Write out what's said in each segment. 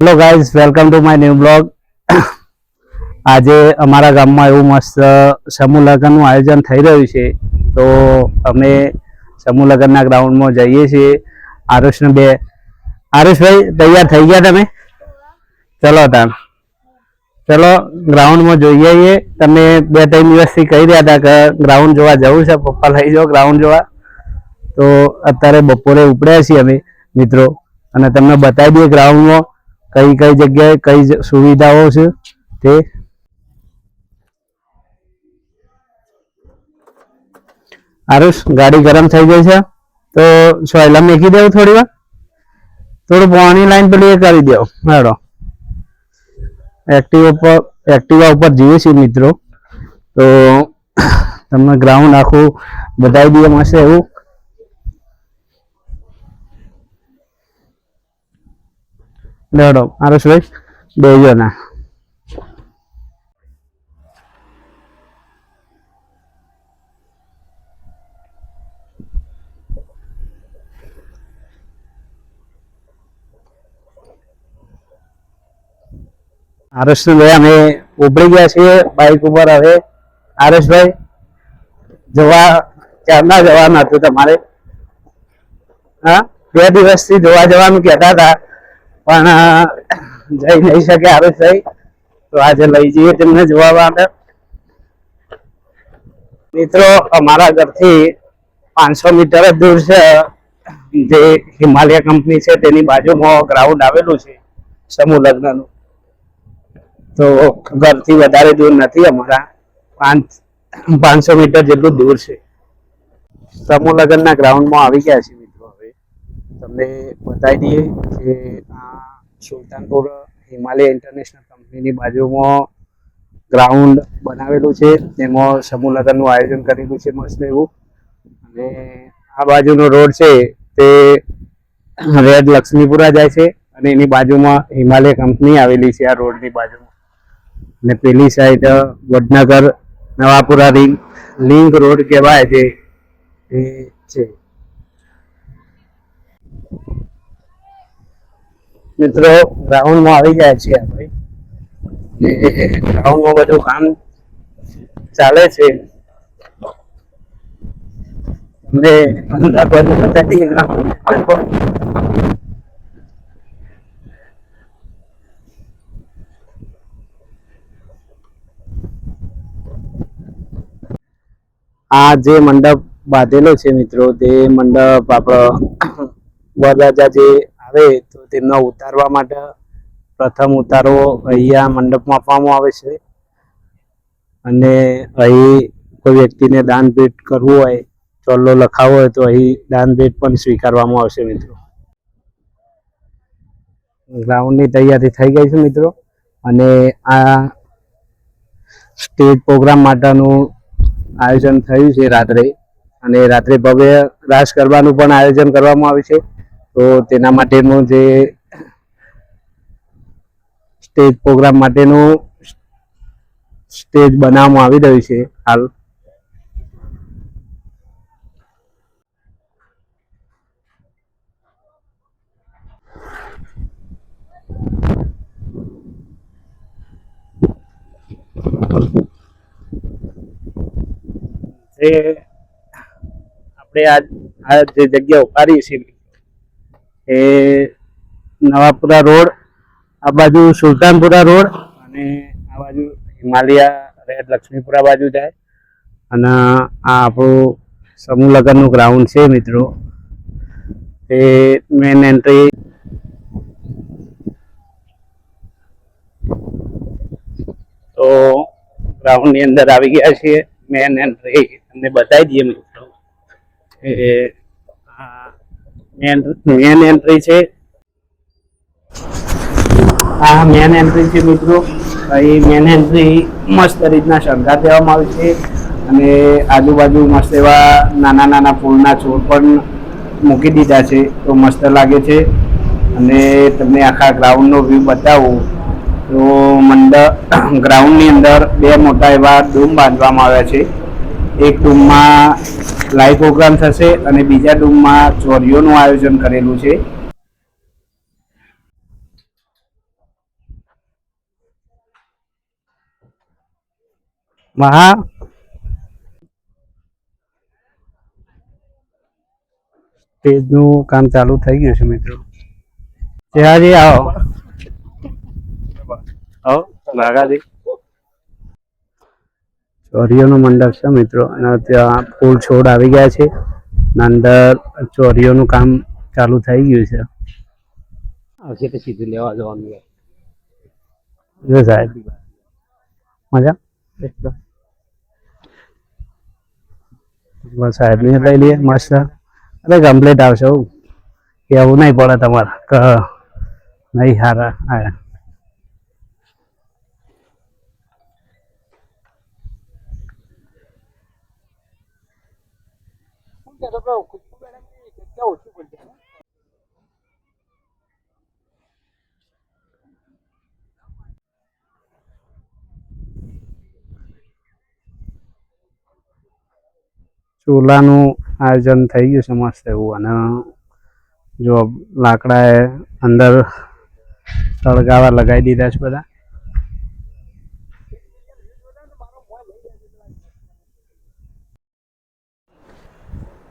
Hello guys, welcome to my new blog. આજે અમારા ગામમાં એવું મસ્ત સમૂહ લગ્નનું આયોજન થઈ રહ્યું છે. તો અમે સમૂહ લગ્નના ગ્રાઉન્ડમાં જઈએ છીએ. આરુષભાઈ તૈયાર થઈ ગયા તમે? ચલો તાન ચલો ગ્રાઉન્ડમાં જોઈએ આવીએ. તમે 2-3 દિવસથી કહી રહ્યા હતા કે ગ્રાઉન્ડ જોવા જવું છે, પપ્પા લઈ જાઓ ગ્રાઉન્ડ જોવા. તો અત્યારે બપોરે ઉપડ્યા છીએ અમે મિત્રો, અને તમને બતાવી દઈએ ગ્રાઉન્ડમાં કઈ કઈ જગ્યાએ કઈ સુવિધાઓ છે તે. આરુષ, ગાડી ગરમ થઈ ગઈ છે તો સોયલા મેકી દેવું થોડી વાર. થોડું પાણી લાઈન પેલી એ કરી દો. હેડો એક્ટિવા ઉપર જઈએ છીએ મિત્રો. તો તમને ગ્રાઉન્ડ આખું બતાવી દઈએ મસ્ત એવું. લેડો આરુષભાઈ બેજો ના. આરુષભાઈ અમે ઉપડી ગયા છીએ બાઇક ઉપર. હવે આરુષભાઈ જોવા ક્યારના જવાનું હતું તમારે? હા, 2 દિવસથી જોવા જવાનું કહેતા હતા પણ જઈ નહીં શકે આરુષભાઈ. તો આજે લઈ જઈએ તેમને જોવા માટે. મિત્રો, અમારા ઘરથી 500 મીટર જ દૂર છે જે હિમાલય કંપની છે તેની બાજુમાં ગ્રાઉન્ડ આવેલું છે સમૂહ લગ્નનું. તો ઘરથી વધારે દૂર નથી, અમારા 500 મીટર જેટલું દૂર છે. સમૂહ લગ્નના ગ્રાઉન્ડમાં આવી ગયા છે મિત્રો. હવે તમને બતાવી દઈએ કે આ સુલતાનપુર હિમાલય ઇન્ટરનેશનલ કંપનીની બાજુમાં ગ્રાઉન્ડ બનાવેલું છે. તેમાં સમૂહ લગ્નનું આયોજન કરેલું છે મસ્ત એવું. અને આ બાજુનો રોડ છે તે રેડ લક્ષ્મીપુરા જાય છે, અને એની બાજુમાં હિમાલય કંપની આવેલી છે આ રોડની બાજુમાં. અને પેલી side Vadnagar Navapura link road કહેવાય છે એ છે. મિત્રો, ગ્રાઉન્ડમાં આવી ગયા છીએ આપણે. ગ્રાઉન્ડમાં બધું કામ ચાલે છે. આ જે મંડપ બાંધેલો છે મિત્રો, તે મંડપ આપણો વરરાજા જે આવે તો તેમનો ઉતારવા માટે પ્રથમ ઉતારો અહીંયા મંડપમાં આપવામાં આવે છે. અને અહીં કોઈ વ્યક્તિને દાન ભેટ કરવું હોય, ચોલ્લો લખાવો હોય તો અહીં દાન ભેટ પણ સ્વીકારવામાં આવશે મિત્રો. ગ્રાઉન્ડની તૈયારી થઈ ગઈ છે મિત્રો. અને આ સ્ટેજ પ્રોગ્રામ માટેનું આયોજન થયું છે રાત્રે. અને રાત્રે ભવ્ય રાસ ગરબાનું પણ આયોજન કરવામાં આવ્યું છે. તો તેના માટેનું જે સ્ટેજ પ્રોગ્રામ માટેનું સ્ટેજ બનાવવામાં આવી રહ્યું છે હાલ. આપણે આ જે જગ્યા ઉપાડી છે એ નવાપુરા રોડ, આ બાજુ સુલતાનપુરા રોડ, અને આ બાજુ હિમાલય રેડ લક્ષ્મીપુરા બાજુ જાય. અને આ આપણું સમૂહ લગ્નનું ગ્રાઉન્ડ છે મિત્રો. એ મેન એન્ટ્રી. તો ગ્રાઉન્ડની અંદર આવી ગયા છીએ. મેન એન્ટ્રી તમને બતાવી દઈએ મિત્રો. મેન એન્ટ્રી છે. આ મેન એન્ટ્રી છે મિત્રો. અહીં મેન એન્ટ્રી મસ્ત રીતના શણગાર દેવામાં આવે છે. અને આજુબાજુ મસ્ત એવા નાના નાના ફૂલના છોડ પણ મૂકી દીધા છે, તો મસ્ત લાગે છે. અને તમને આખા ગ્રાઉન્ડનો વ્યૂ બતાવું તો ગ્રાઉન્ડની અંદર 2 મોટા એવા ડૂમ બાંધવામાં આવ્યા છે. એક ડૂમમાં લાઈવ પ્રોગ્રામ થશે અને બીજા ડૂમમાં ચોરીઓનું આયોજન કરેલું છે. મહા સ્ટેજનું કામ ચાલુ થઈ ગયું છે મિત્રો. ત્યાંજી આવો આવો લાગાજી ચોરીઓનો મંડપ છે મિત્રો, અને ત્યાં ફૂલ છોડ આવી ગયા છે. અંદર ચોરીઓનું કામ ચાલુ થઈ ગયું છે. આવશે તો સીધું લેવા જવાનું જો સાહેબ મજા સાહેબ ને લઈ લઈએ મસ્ત. અરે કમ્પ્લીટ આવશે કેવું નહીં પડે તમારે નહીં હારા હા. ચૂલાનું આયોજન થઈ ગયું છે મસ્ત એવું, અને જો લાકડા એ અંદર તળગાવા લગાવી દીધા છે બધા.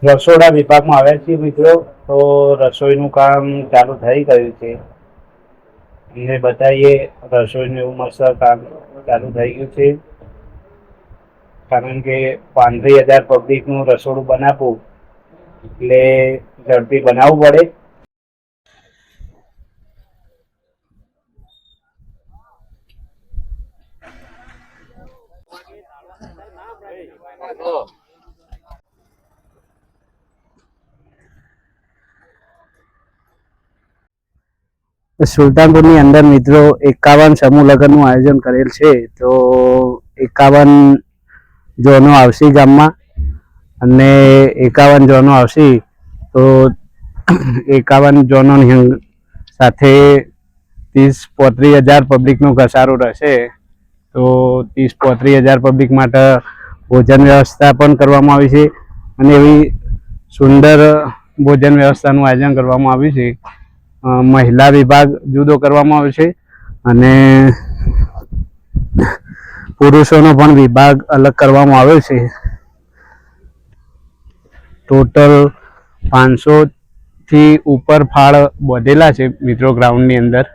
રસોડા વિભાગમાં આવ્યા છીએ મિત્રો, તો રસોઈનું કામ ચાલુ થઈ ગયું છે. અમને બતાવીએ રસોઈનું એવું મસ્ત કામ ચાલુ થઈ ગયું છે. કારણ કે 35,000 પબ્લિકનું રસોડું બનાવવું એટલે ઝડપી બનાવવું પડે. સુલતાનપુરની અંદર મિત્રો 51 સમૂહ લગ્નનું આયોજન કરેલ છે. તો 51 જોનો આવશે ગામમાં, અને 51 જોનો આવશે તો 51 જોનોની સાથે 30-35,000 પબ્લિકનો ઘસારો રહેશે. તો 30-35,000 પબ્લિક માટે ભોજન વ્યવસ્થા પણ કરવામાં આવી છે, અને એવી સુંદર ભોજન વ્યવસ્થાનું આયોજન કરવામાં આવ્યું છે. મહિલા વિભાગ જુદો કરવામાં આવ્યો છે, અને પુરુષોનો પણ વિભાગ અલગ કરવામાં આવ્યો છે. ટોટલ 500 થી ઉપર ફાળ બધેલા છે મિત્રો ગ્રાઉન્ડની અંદર.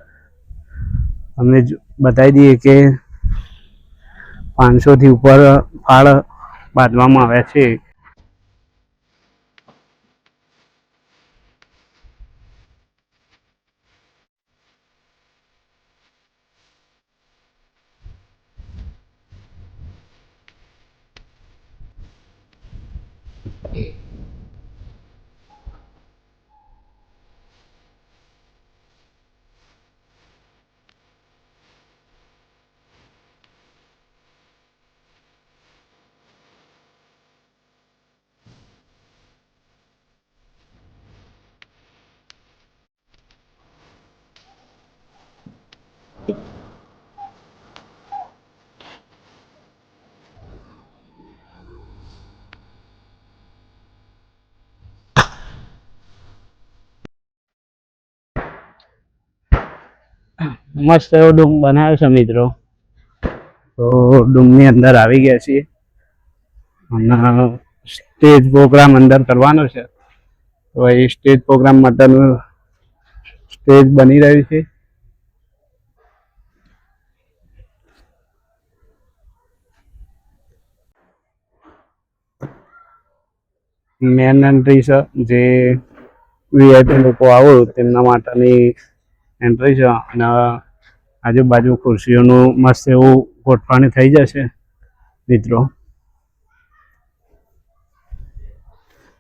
અમને બતાવી દઈએ કે 500 થી ઉપર ફાળ બાંધવામાં આવ્યા છે. મસ્ત એવો ડૂમ બનાવ્યો છે મિત્રો. તો ડૂમની અંદર આવી ગયા છીએ, અને સ્ટેજ પ્રોગ્રામ અંદર કરવાનો છે. તો એ સ્ટેજ પ્રોગ્રામ માટેનું સ્ટેજ બની રહ્યું છે. મેન એન્ટ્રી છે, જે વીઆઈપી લોકો આવો તેમના માટેની એન્ટ્રી છે, અને આજુબાજુ ખુરશીઓનું મસ્ત એવું ગોઠવણી થઈ જશે મિત્રો.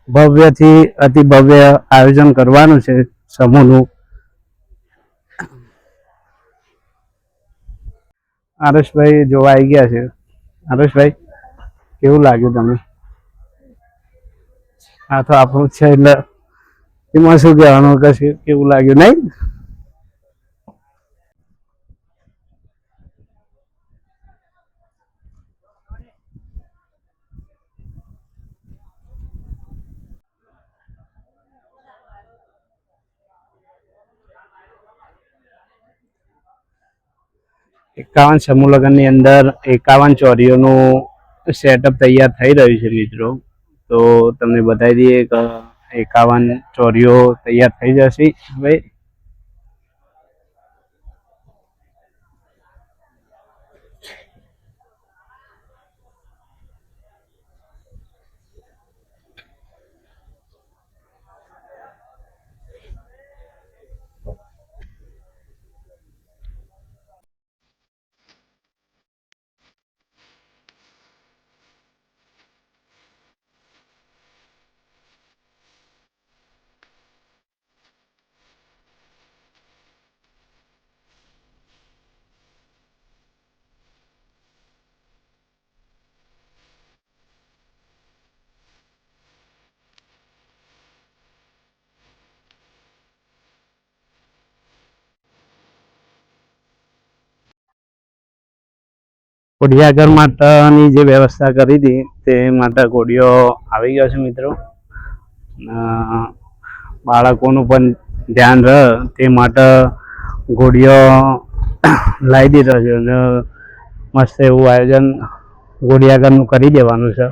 ભવ્યથી અતિ ભવ્ય આયોજન કરવાનું છે સમૂહનું. હરેશભાઈ જોવા આવી ગયા છે. હરેશભાઈ, કેવું લાગ્યું તમને? આ તો આપણું છે એટલે એમાં શું કહેવાનું, કશું કેવું લાગ્યું નહીં? 51 સમૂહ લગ્નની અંદર 51 ચોરીઓનું સેટઅપ તૈયાર થઈ રહ્યું છે મિત્રો. તો તમને બતાવી દઈએ કે 51 ચોરીઓ તૈયાર થઈ જશે હવે. કોડિયાઘર માટેની જે વ્યવસ્થા કરી હતી તે માટે કોડિયો આવી ગયો છે મિત્રો. બાળકોનું પણ ધ્યાન રહે તે માટે ઘોડીઓ લાવી દીધો છે અને મસ્ત એવું આયોજન ઘોડિયાઘરનું કરી દેવાનું છે.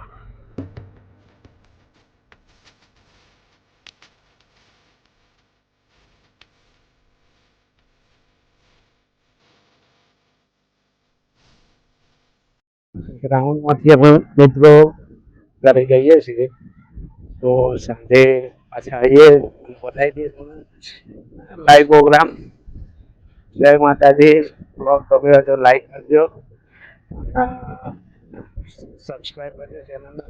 ગ્રાઉન્ડમાંથી અમે મિત્રો ઘરે જઈએ છીએ તો સાંજે પાછા આવીએ બતાવી દઈશું લાઈવ પ્રોગ્રામ. જય માતાજી. બ્લોગ ગમ્યો હોય તો લાઈક કરજો, સબસ્ક્રાઈબ કરજો ચેનલને.